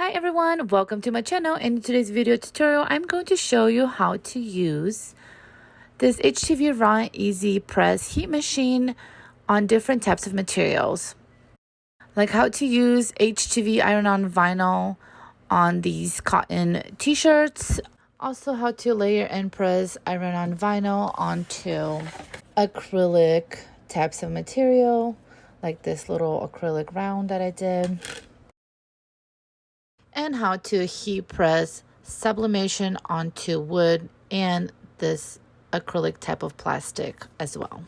Hi everyone, welcome to my channel. In today's video tutorial, I'm going to show you how to use this HTVRONT Easy Press heat machine on different types of materials. Like how to use HTV iron-on vinyl on these cotton t-shirts. Also how to layer and press iron-on vinyl onto acrylic types of material, like this little acrylic round that I did. And how to heat press sublimation onto wood and this acrylic type of plastic as well.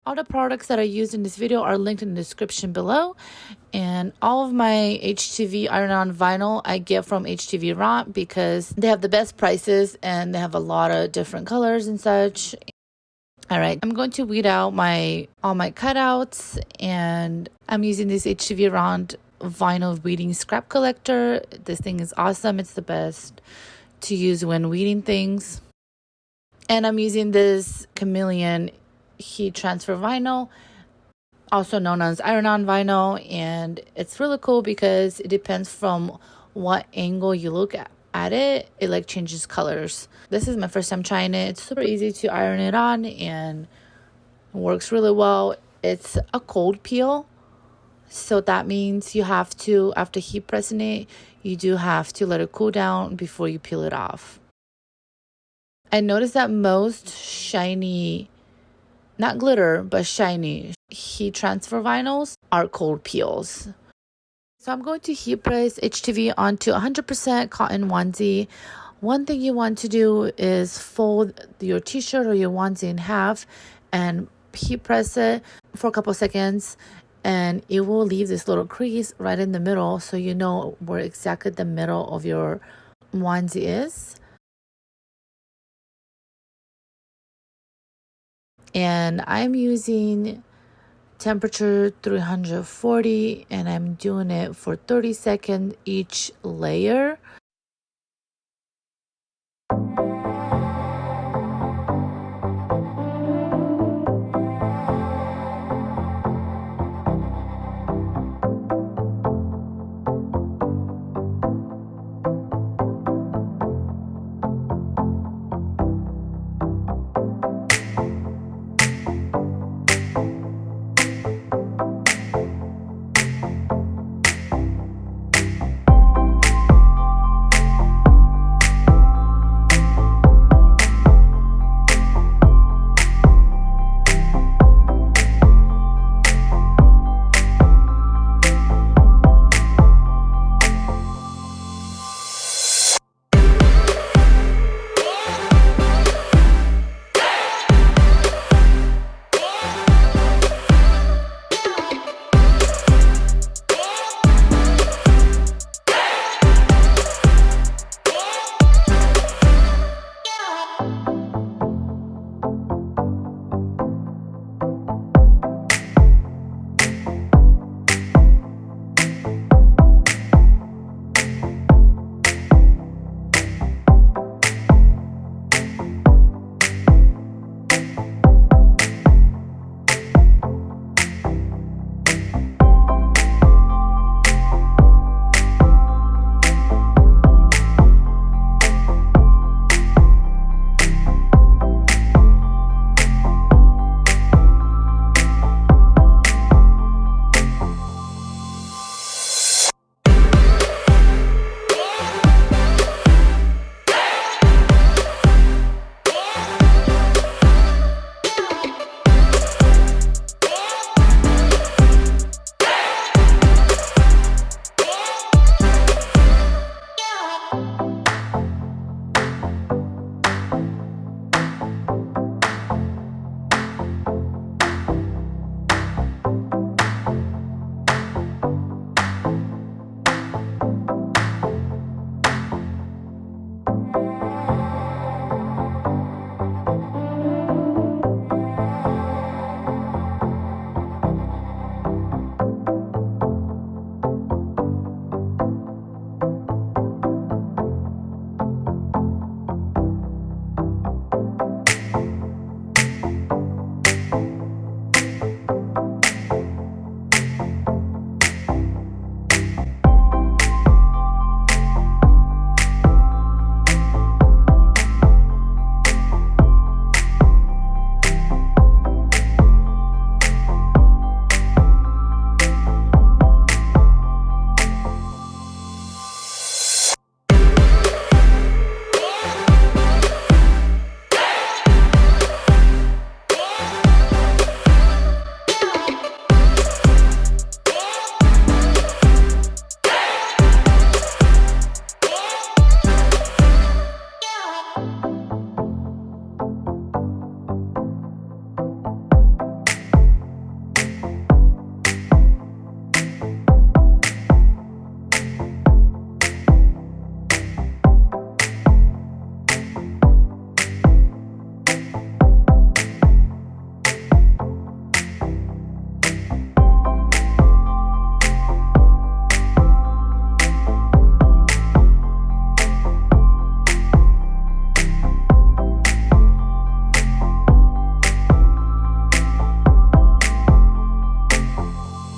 All the products that I used in this video are linked in the description below, and all of my HTV iron-on vinyl I get from HTVRONT because they have the best prices and they have a lot of different colors and such. All right, I'm going to weed out all my cutouts, and I'm using this HTVRONT vinyl weeding scrap collector. This thing is awesome. It's the best to use when weeding things. And I'm using this chameleon heat transfer vinyl, also known as iron-on vinyl, and it's really cool because it depends from what angle you look at it like changes colors. This is my first time trying it. It's super easy to iron it on and it works really well. It's a cold peel, so that means you have to, after heat pressing it, you do have to let it cool down before you peel it off. I noticed that most shiny, not glitter, but shiny heat transfer vinyls are cold peels. So I'm going to heat press HTV onto 100% cotton onesie. One thing you want to do is fold your t-shirt or your onesie in half and heat press it for a couple seconds, and it will leave this little crease right in the middle, so you know where exactly the middle of your onesie is. And I'm using temperature 340, and I'm doing it for 30 seconds each layer.